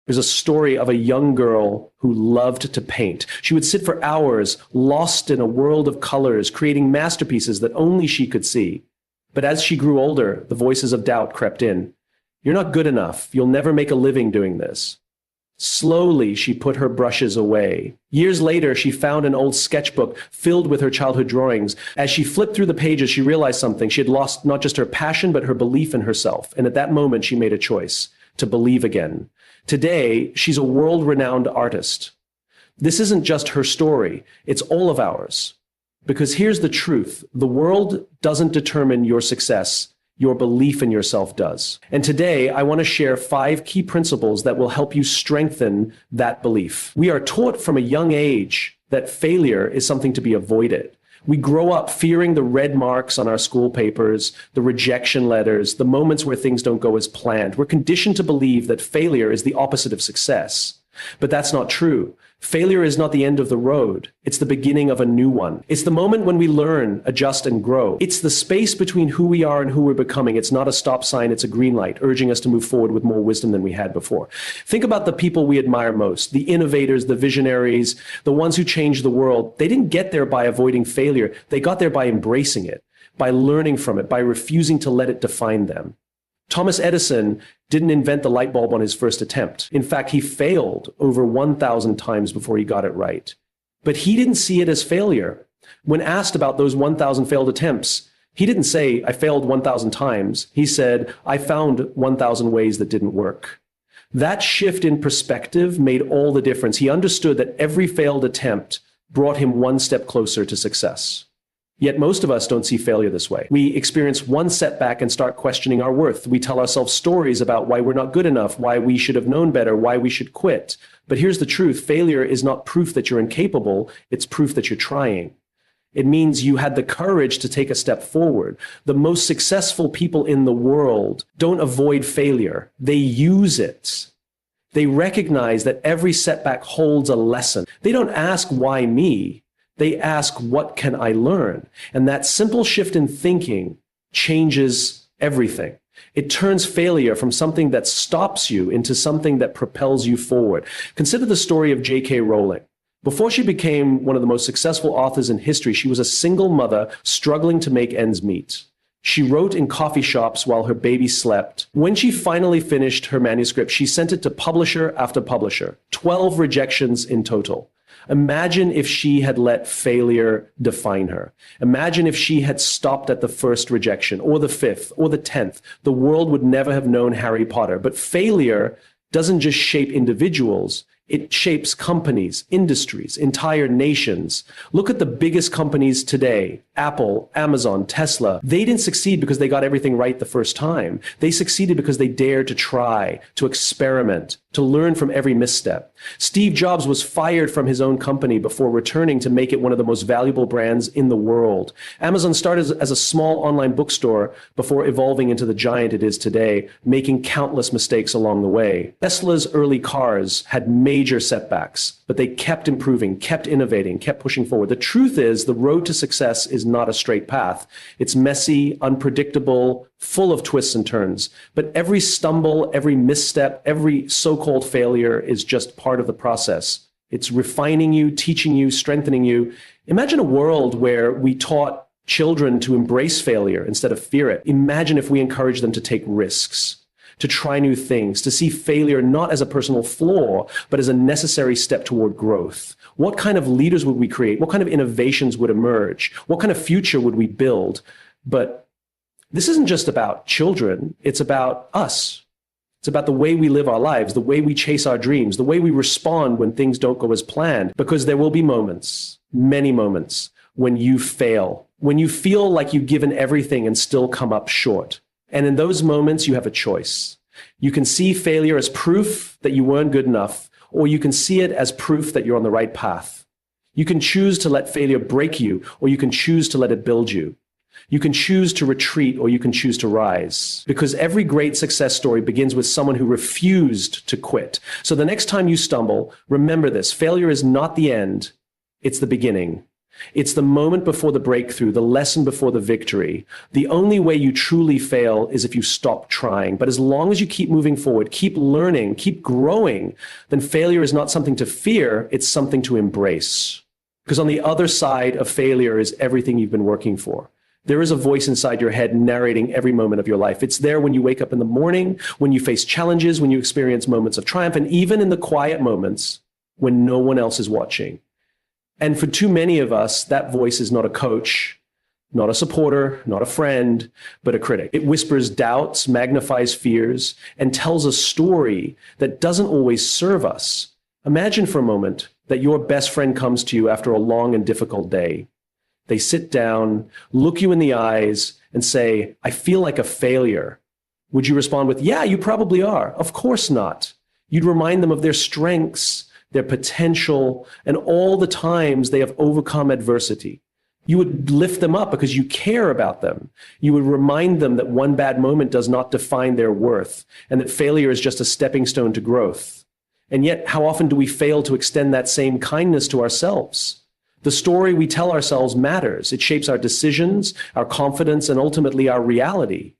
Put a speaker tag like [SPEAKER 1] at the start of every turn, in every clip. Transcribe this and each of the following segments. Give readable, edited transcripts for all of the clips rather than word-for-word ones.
[SPEAKER 1] There's a story of a young girl who loved to paint. She would sit for hours, lost in a world of colors, creating masterpieces that only she could see. But as she grew older, the voices of doubt crept in. You're not good enough. You'll never make a living doing this. Slowly, she put her brushes away. Years later, she found an old sketchbook filled with her childhood drawings. As she flipped through the pages, she realized something. She had lost not just her passion, but her belief in herself. And at that moment, she made a choice to believe again. Today, she's a world-renowned artist. This isn't just her story. It's all of ours. Because here's the truth. The world doesn't determine your success. Your belief in yourself does. And today, I want to share 5 key principles that will help you strengthen that belief. We are taught from a young age that failure is something to be avoided. We grow up fearing the red marks on our school papers, the rejection letters, the moments where things don't go as planned. We're conditioned to believe that failure is the opposite of success. But that's not true. Failure is not the end of the road. It's the beginning of a new one. It's the moment when we learn, adjust, and grow. It's the space between who we are and who we're becoming. It's not a stop sign, it's a green light, urging us to move forward with more wisdom than we had before. Think about the people we admire most, the innovators, the visionaries, the ones who changed the world. They didn't get there by avoiding failure. They got there by embracing it, by learning from it, by refusing to let it define them. Thomas Edison didn't invent the light bulb on his first attempt. In fact, he failed over 1,000 times before he got it right. But he didn't see it as failure. When asked about those 1,000 failed attempts, he didn't say, I failed 1,000 times. He said, I found 1,000 ways that didn't work. That shift in perspective made all the difference. He understood that every failed attempt brought him one step closer to success. Yet most of us don't see failure this way. We experience one setback and start questioning our worth. We tell ourselves stories about why we're not good enough, why we should have known better, why we should quit. But here's the truth. Failure is not proof that you're incapable. It's proof that you're trying. It means you had the courage to take a step forward. The most successful people in the world don't avoid failure. They use it. They recognize that every setback holds a lesson. They don't ask, why me? They ask, what can I learn? And that simple shift in thinking changes everything. It turns failure from something that stops you into something that propels you forward. Consider the story of J.K. Rowling. Before she became one of the most successful authors in history, she was a single mother struggling to make ends meet. She wrote in coffee shops while her baby slept. When she finally finished her manuscript, she sent it to publisher after publisher, 12 rejections in total. Imagine if she had let failure define her. Imagine if she had stopped at the first rejection, or the 5th, or the 10th. The world would never have known Harry Potter. But failure doesn't just shape individuals. It shapes companies, industries, entire nations. Look at the biggest companies today, Apple, Amazon, Tesla. They didn't succeed because they got everything right the first time. They succeeded because they dared to try, to experiment, to learn from every misstep. Steve Jobs was fired from his own company before returning to make it one of the most valuable brands in the world. Amazon started as a small online bookstore before evolving into the giant it is today, making countless mistakes along the way. Tesla's early cars had major setbacks, but they kept improving, kept innovating, kept pushing forward. The truth is, the road to success is not a straight path. It's messy, unpredictable, full of twists and turns. But every stumble, every misstep, every so-called failure is just part of the process. It's refining you, teaching you, strengthening you. Imagine a world where we taught children to embrace failure instead of fear it. Imagine if we encouraged them to take risks, to try new things, to see failure not as a personal flaw, but as a necessary step toward growth. What kind of leaders would we create? What kind of innovations would emerge? What kind of future would we build? But this isn't just about children. It's about us. It's about the way we live our lives, the way we chase our dreams, the way we respond when things don't go as planned. Because there will be moments, many moments, when you fail, when you feel like you've given everything and still come up short. And in those moments, you have a choice. You can see failure as proof that you weren't good enough, or you can see it as proof that you're on the right path. You can choose to let failure break you, or you can choose to let it build you. You can choose to retreat, or you can choose to rise. Because every great success story begins with someone who refused to quit. So the next time you stumble, remember this: failure is not the end, it's the beginning. It's the moment before the breakthrough, the lesson before the victory. The only way you truly fail is if you stop trying. But as long as you keep moving forward, keep learning, keep growing, then failure is not something to fear, it's something to embrace. Because on the other side of failure is everything you've been working for. There is a voice inside your head narrating every moment of your life. It's there when you wake up in the morning, when you face challenges, when you experience moments of triumph, and even in the quiet moments when no one else is watching. And for too many of us, that voice is not a coach, not a supporter, not a friend, but a critic. It whispers doubts, magnifies fears, and tells a story that doesn't always serve us. Imagine for a moment that your best friend comes to you after a long and difficult day. They sit down, look you in the eyes, and say, "I feel like a failure." Would you respond with, "Yeah, you probably are"? Of course not. You'd remind them of their strengths, their potential, and all the times they have overcome adversity. You would lift them up because you care about them. You would remind them that one bad moment does not define their worth, and that failure is just a stepping stone to growth. And yet, how often do we fail to extend that same kindness to ourselves? The story we tell ourselves matters. It shapes our decisions, our confidence, and ultimately our reality.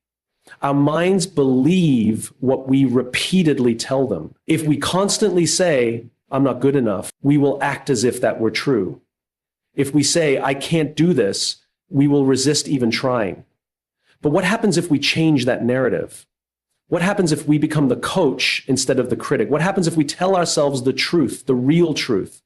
[SPEAKER 1] Our minds believe what we repeatedly tell them. If we constantly say, "I'm not good enough," we will act as if that were true. If we say, "I can't do this," we will resist even trying. But what happens if we change that narrative? What happens if we become the coach instead of the critic? What happens if we tell ourselves the truth, the real truth,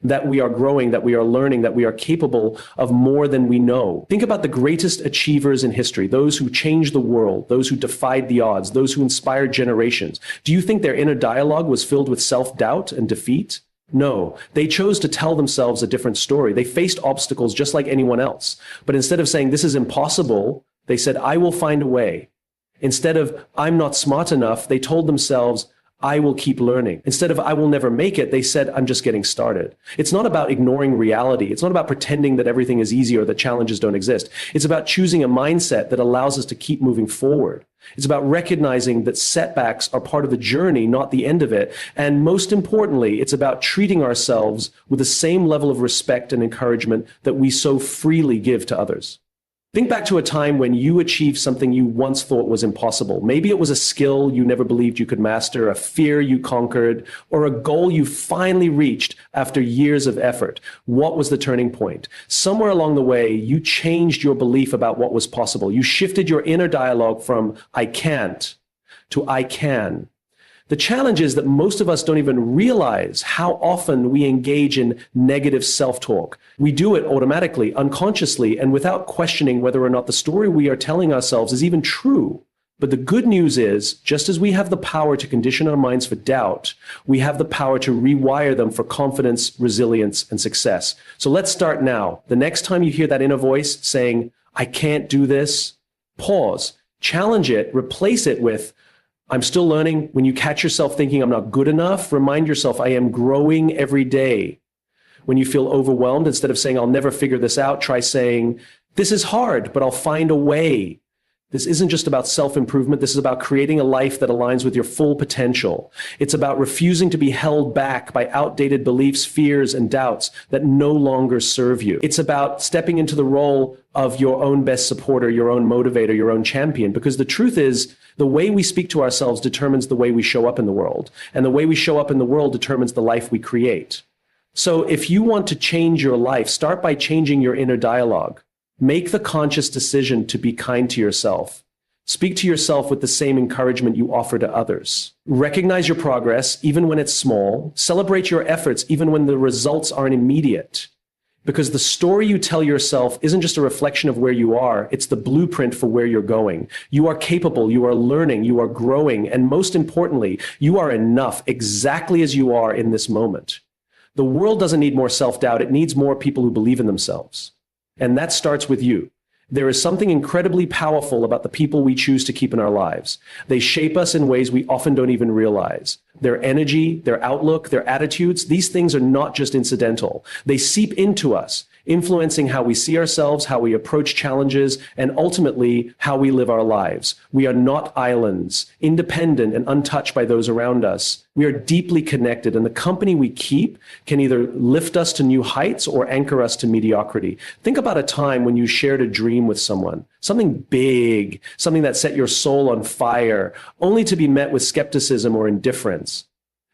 [SPEAKER 1] that we are growing, that we are learning, that we are capable of more than we know? Think about the greatest achievers in history, those who changed the world, those who defied the odds, those who inspired generations. Do you think their inner dialogue was filled with self-doubt and defeat? No, they chose to tell themselves a different story. They faced obstacles just like anyone else. But instead of saying, "This is impossible," they said, "I will find a way." Instead of, "I'm not smart enough," they told themselves, "I will keep learning." Instead of, "I will never make it," they said, "I'm just getting started." It's not about ignoring reality. It's not about pretending that everything is easy or that challenges don't exist. It's about choosing a mindset that allows us to keep moving forward. It's about recognizing that setbacks are part of the journey, not the end of it. And most importantly, it's about treating ourselves with the same level of respect and encouragement that we so freely give to others. Think back to a time when you achieved something you once thought was impossible. Maybe it was a skill you never believed you could master, a fear you conquered, or a goal you finally reached after years of effort. What was the turning point? Somewhere along the way, you changed your belief about what was possible. You shifted your inner dialogue from "I can't" to "I can." The challenge is that most of us don't even realize how often we engage in negative self-talk. We do it automatically, unconsciously, and without questioning whether or not the story we are telling ourselves is even true. But the good news is, just as we have the power to condition our minds for doubt, we have the power to rewire them for confidence, resilience, and success. So let's start now. The next time you hear that inner voice saying, "I can't do this," pause, challenge it, replace it with, "I'm still learning." When you catch yourself thinking, "I'm not good enough," remind yourself, "I am growing every day." When you feel overwhelmed, instead of saying, "I'll never figure this out," try saying, "This is hard, but I'll find a way." This isn't just about self-improvement. This is about creating a life that aligns with your full potential. It's about refusing to be held back by outdated beliefs, fears, and doubts that no longer serve you. It's about stepping into the role of your own best supporter, your own motivator, your own champion. Because the truth is, the way we speak to ourselves determines the way we show up in the world. And the way we show up in the world determines the life we create. So if you want to change your life, start by changing your inner dialogue. Make the conscious decision to be kind to yourself. Speak to yourself with the same encouragement you offer to others. Recognize your progress, even when it's small. Celebrate your efforts, even when the results aren't immediate. Because the story you tell yourself isn't just a reflection of where you are, it's the blueprint for where you're going. You are capable, you are learning, you are growing, and most importantly, you are enough exactly as you are in this moment. The world doesn't need more self-doubt, it needs more people who believe in themselves. And that starts with you. There is something incredibly powerful about the people we choose to keep in our lives. They shape us in ways we often don't even realize. Their energy, their outlook, their attitudes, these things are not just incidental. They seep into us. influencing how we see ourselves, how we approach challenges, and ultimately how we live our lives. We are not islands, independent and untouched by those around us. We are deeply connected, and the company we keep can either lift us to new heights or anchor us to mediocrity. Think about a time when you shared a dream with someone, something big, something that set your soul on fire, only to be met with skepticism or indifference.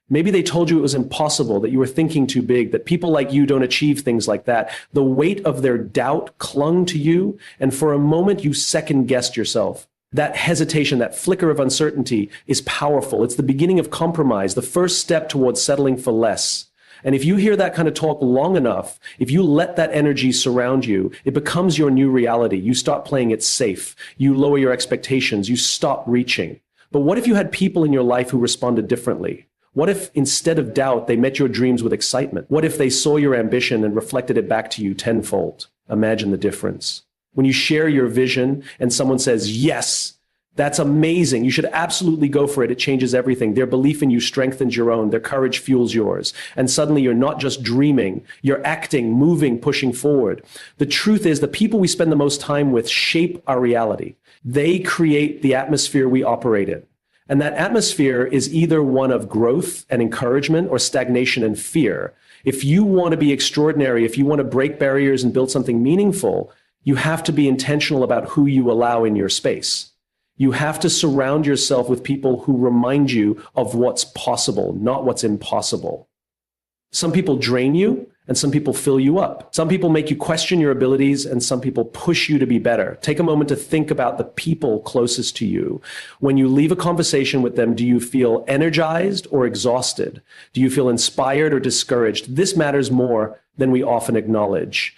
[SPEAKER 1] Maybe they told you it was impossible, that you were thinking too big, that people like you don't achieve things like that. The weight of their doubt clung to you, and for a moment you second-guessed yourself. That hesitation, that flicker of uncertainty is powerful. It's the beginning of compromise, the first step towards settling for less. And if you hear that kind of talk long enough, if you let that energy surround you, it becomes your new reality. You stop playing it safe. You lower your expectations. You stop reaching. But what if you had people in your life who responded differently? What if instead of doubt, they met your dreams with excitement? What if they saw your ambition and reflected it back to you tenfold? Imagine the difference. When you share your vision and someone says, yes, that's amazing, you should absolutely go for it, it changes everything. Their belief in you strengthens your own. Their courage fuels yours. And suddenly you're not just dreaming, you're acting, moving, pushing forward. The truth is the people we spend the most time with shape our reality. They create the atmosphere we operate in. And that atmosphere is either one of growth and encouragement or stagnation and fear. If you want to be extraordinary, if you want to break barriers and build something meaningful, you have to be intentional about who you allow in your space. You have to surround yourself with people who remind you of what's possible, not what's impossible. Some people drain you, and some people fill you up. Some people make you question your abilities, and some people push you to be better. Take a moment to think about the people closest to you. When you leave a conversation with them, do you feel energized or exhausted? Do you feel inspired or discouraged? This matters more than we often acknowledge.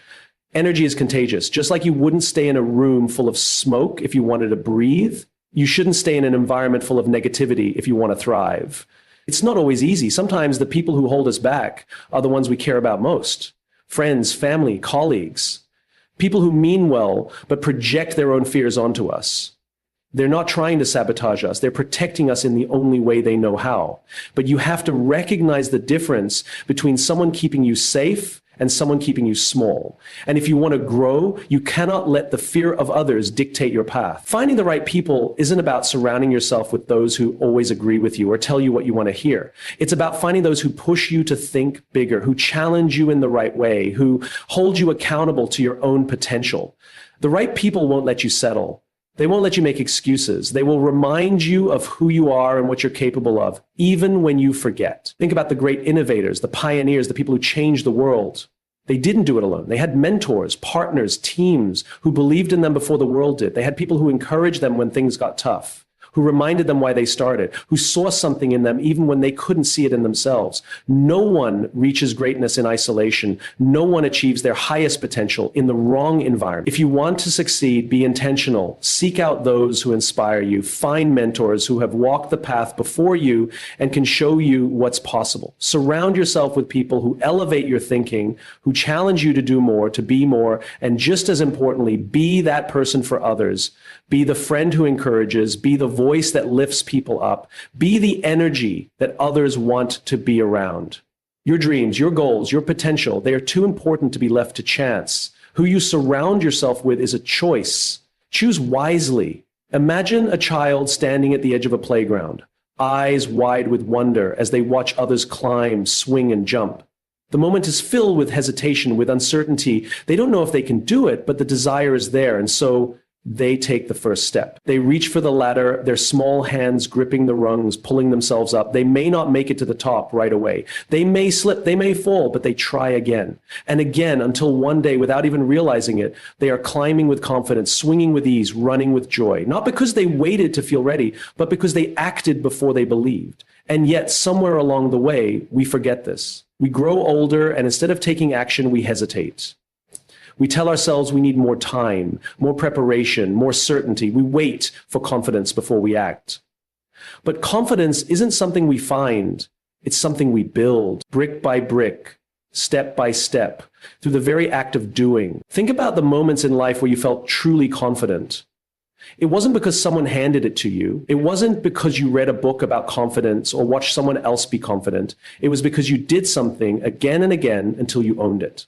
[SPEAKER 1] Energy is contagious. Just like you wouldn't stay in a room full of smoke if you wanted to breathe, you shouldn't stay in an environment full of negativity if you want to thrive. It's not always easy. Sometimes the people who hold us back are the ones we care about most. Friends, family, colleagues, people who mean well but project their own fears onto us. They're not trying to sabotage us. They're protecting us in the only way they know how. But you have to recognize the difference between someone keeping you safe and someone keeping you small. And if you want to grow, you cannot let the fear of others dictate your path. Finding the right people isn't about surrounding yourself with those who always agree with you or tell you what you want to hear. It's about finding those who push you to think bigger, who challenge you in the right way, who hold you accountable to your own potential. The right people won't let you settle. They won't let you make excuses. They will remind you of who you are and what you're capable of, even when you forget. Think about the great innovators, the pioneers, the people who changed the world. They didn't do it alone. They had mentors, partners, teams who believed in them before the world did. They had people who encouraged them when things got tough, who reminded them why they started, who saw something in them even when they couldn't see it in themselves. No one reaches greatness in isolation. No one achieves their highest potential in the wrong environment. If you want to succeed, be intentional. Seek out those who inspire you. Find mentors who have walked the path before you and can show you what's possible. Surround yourself with people who elevate your thinking, who challenge you to do more, to be more, and just as importantly, be that person for others. Be the friend who encourages, be the voice that lifts people up, be the energy that others want to be around. Your dreams, your goals, your potential, they are too important to be left to chance. Who you surround yourself with is a choice. Choose wisely. Imagine a child standing at the edge of a playground, eyes wide with wonder as they watch others climb, swing, and jump. The moment is filled with hesitation, with uncertainty. They don't know if they can do it, but the desire is there, and so they take the first step. They reach for the ladder, their small hands gripping the rungs, pulling themselves up. They may not make it to the top right away. They may slip, they may fall, but they try again and again until one day, without even realizing it, they are climbing with confidence, swinging with ease, running with joy. Not because they waited to feel ready, but because they acted before they believed. And yet, somewhere along the way, we forget this. We grow older, and instead of taking action, we hesitate. We tell ourselves we need more time, more preparation, more certainty. We wait for confidence before we act. But confidence isn't something we find. It's something we build, brick by brick, step by step, through the very act of doing. Think about the moments in life where you felt truly confident. It wasn't because someone handed it to you. It wasn't because you read a book about confidence or watched someone else be confident. It was because you did something again and again until you owned it.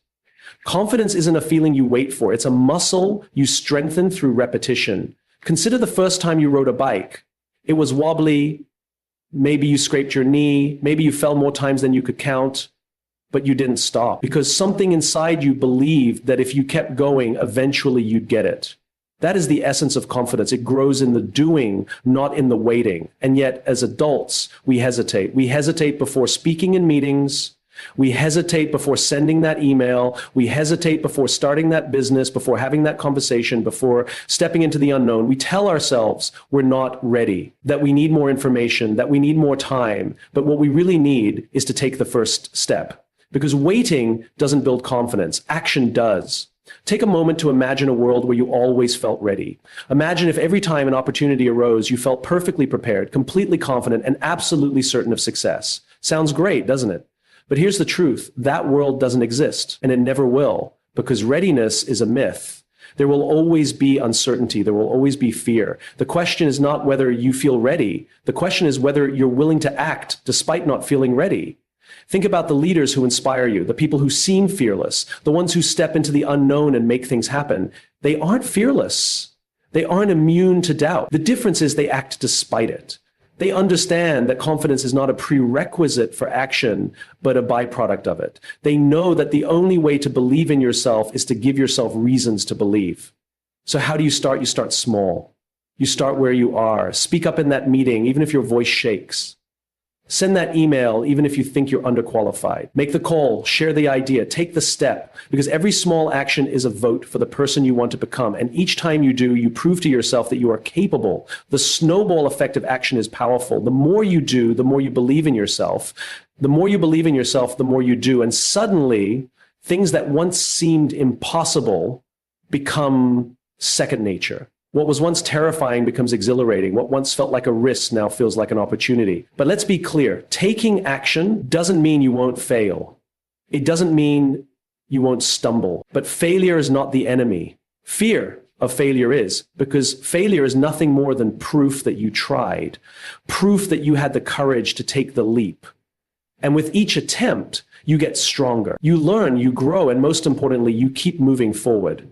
[SPEAKER 1] Confidence isn't a feeling you wait for. It's a muscle you strengthen through repetition. Consider the first time you rode a bike. It was wobbly. Maybe you scraped your knee. Maybe you fell more times than you could count, but you didn't stop because something inside you believed that if you kept going, eventually you'd get it. That is the essence of confidence. It grows in the doing, not in the waiting. And yet, as adults, we hesitate. We hesitate before speaking in meetings. We hesitate before sending that email. We hesitate before starting that business, before having that conversation, before stepping into the unknown. We tell ourselves we're not ready, that we need more information, that we need more time. But what we really need is to take the first step. Because waiting doesn't build confidence. Action does. Take a moment to imagine a world where you always felt ready. Imagine if every time an opportunity arose, you felt perfectly prepared, completely confident, and absolutely certain of success. Sounds great, doesn't it? But here's the truth. That world doesn't exist, and it never will, because readiness is a myth. There will always be uncertainty. There will always be fear. The question is not whether you feel ready. The question is whether you're willing to act despite not feeling ready. Think about the leaders who inspire you, the people who seem fearless, the ones who step into the unknown and make things happen. They aren't fearless. They aren't immune to doubt. The difference is they act despite it. They understand that confidence is not a prerequisite for action, but a byproduct of it. They know that the only way to believe in yourself is to give yourself reasons to believe. So how do you start? You start small. You start where you are. Speak up in that meeting, even if your voice shakes. Send that email, even if you think you're underqualified. Make the call, share the idea, take the step, because every small action is a vote for the person you want to become. And each time you do, you prove to yourself that you are capable. The snowball effect of action is powerful. The more you do, the more you believe in yourself. The more you believe in yourself, the more you do. And suddenly, things that once seemed impossible become second nature. What was once terrifying becomes exhilarating. What once felt like a risk now feels like an opportunity. But let's be clear. Taking action doesn't mean you won't fail. It doesn't mean you won't stumble. But failure is not the enemy. Fear of failure is, because failure is nothing more than proof that you tried, proof that you had the courage to take the leap. And with each attempt, you get stronger. You learn, you grow, and most importantly, you keep moving forward.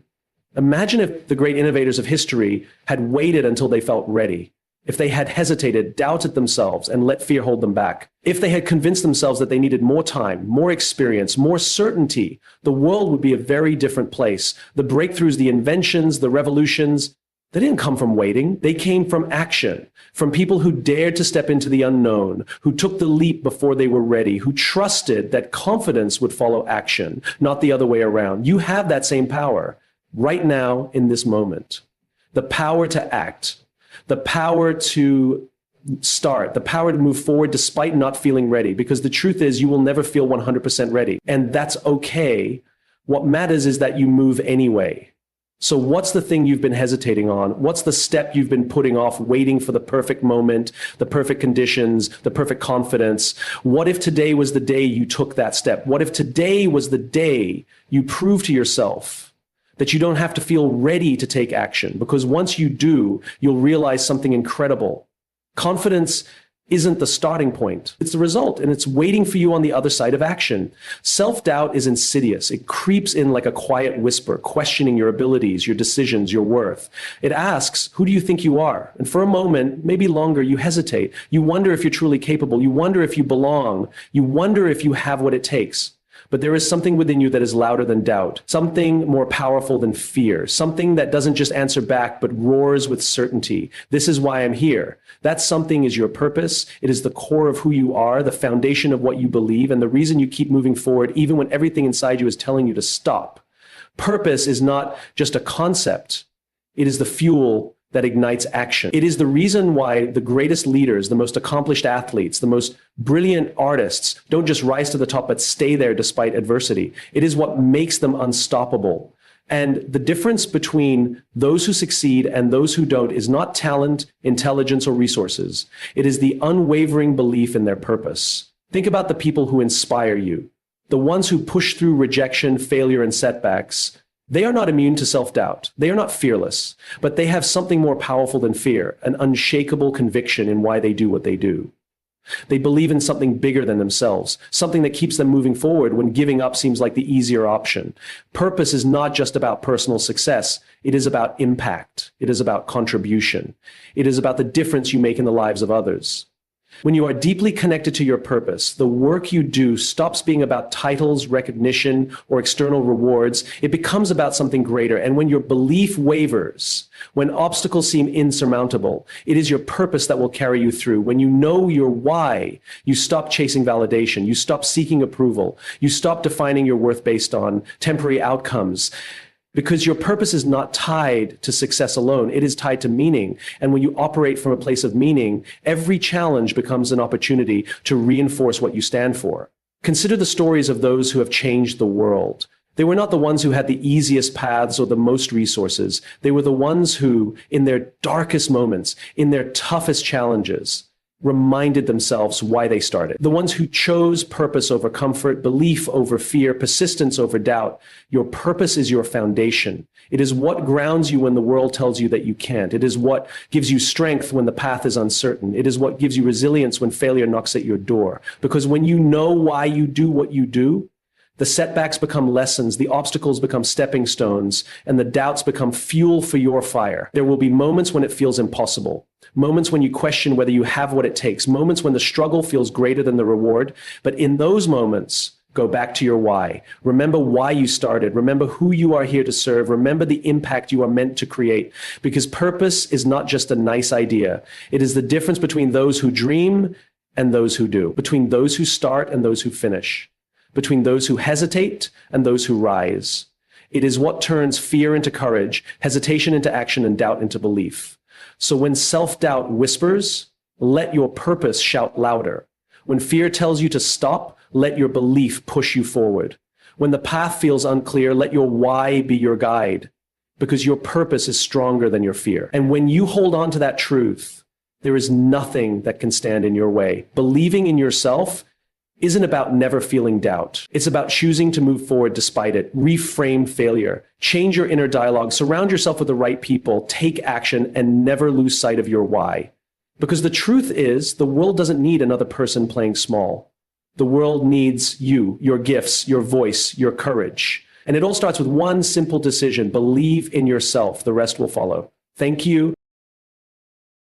[SPEAKER 1] Imagine if the great innovators of history had waited until they felt ready, if they had hesitated, doubted themselves, and let fear hold them back, if they had convinced themselves that they needed more time, more experience, more certainty, the world would be a very different place. The breakthroughs, the inventions, the revolutions, they didn't come from waiting. They came from action, from people who dared to step into the unknown, who took the leap before they were ready, who trusted that confidence would follow action, not the other way around. You have that same power. Right now, in this moment, the power to act, the power to start, the power to move forward despite not feeling ready, because the truth is you will never feel 100% ready. And that's okay. What matters is that you move anyway. So what's the thing you've been hesitating on? What's the step you've been putting off, waiting for the perfect moment, the perfect conditions, the perfect confidence? What if today was the day you took that step? What if today was the day you proved to yourself that you don't have to feel ready to take action? Because once you do, you'll realize something incredible. Confidence isn't the starting point. It's the result, and it's waiting for you on the other side of action. Self-doubt is insidious. It creeps in like a quiet whisper, questioning your abilities, your decisions, your worth. It asks, who do you think you are? And for a moment, maybe longer, you hesitate. You wonder if you're truly capable. You wonder if you belong. You wonder if you have what it takes. But there is something within you that is louder than doubt, something more powerful than fear, something that doesn't just answer back, but roars with certainty. This is why I'm here. That something is your purpose. It is the core of who you are, the foundation of what you believe, and the reason you keep moving forward, even when everything inside you is telling you to stop. Purpose is not just a concept. It is the fuel that ignites action. It is the reason why the greatest leaders, the most accomplished athletes, the most brilliant artists don't just rise to the top, but stay there despite adversity. It is what makes them unstoppable. And the difference between those who succeed and those who don't is not talent, intelligence, or resources. It is the unwavering belief in their purpose. Think about the people who inspire you, the ones who push through rejection, failure, and setbacks. They are not immune to self-doubt. They are not fearless, but they have something more powerful than fear, an unshakable conviction in why they do what they do. They believe in something bigger than themselves, something that keeps them moving forward when giving up seems like the easier option. Purpose is not just about personal success. It is about impact. It is about contribution. It is about the difference you make in the lives of others. When you are deeply connected to your purpose, the work you do stops being about titles, recognition, or external rewards. It becomes about something greater. And when your belief wavers, when obstacles seem insurmountable, it is your purpose that will carry you through. When you know your why, you stop chasing validation. You stop seeking approval. You stop defining your worth based on temporary outcomes. Because your purpose is not tied to success alone. It is tied to meaning. And when you operate from a place of meaning, every challenge becomes an opportunity to reinforce what you stand for. Consider the stories of those who have changed the world. They were not the ones who had the easiest paths or the most resources. They were the ones who, in their darkest moments, in their toughest challenges, reminded themselves why they started. The ones who chose purpose over comfort, belief over fear, persistence over doubt. Your purpose is your foundation. It is what grounds you when the world tells you that you can't. It is what gives you strength when the path is uncertain. It is what gives you resilience when failure knocks at your door. Because when you know why you do what you do, the setbacks become lessons, the obstacles become stepping stones, and the doubts become fuel for your fire. There will be moments when it feels impossible, moments when you question whether you have what it takes, moments when the struggle feels greater than the reward. But in those moments, go back to your why. Remember why you started. Remember who you are here to serve. Remember the impact you are meant to create. Because purpose is not just a nice idea. It is the difference between those who dream and those who do, between those who start and those who finish, between those who hesitate and those who rise. It is what turns fear into courage, hesitation into action, and doubt into belief. So when self-doubt whispers, let your purpose shout louder. When fear tells you to stop, let your belief push you forward. When the path feels unclear, let your why be your guide, because your purpose is stronger than your fear. And when you hold on to that truth, there is nothing that can stand in your way. Believing in yourself isn't about never feeling doubt. It's about choosing to move forward despite it. Reframe failure. Change your inner dialogue. Surround yourself with the right people. Take action and never lose sight of your why. Because the truth is, the world doesn't need another person playing small. The world needs you, your gifts, your voice, your courage. And it all starts with one simple decision. Believe in yourself. The rest will follow. Thank you.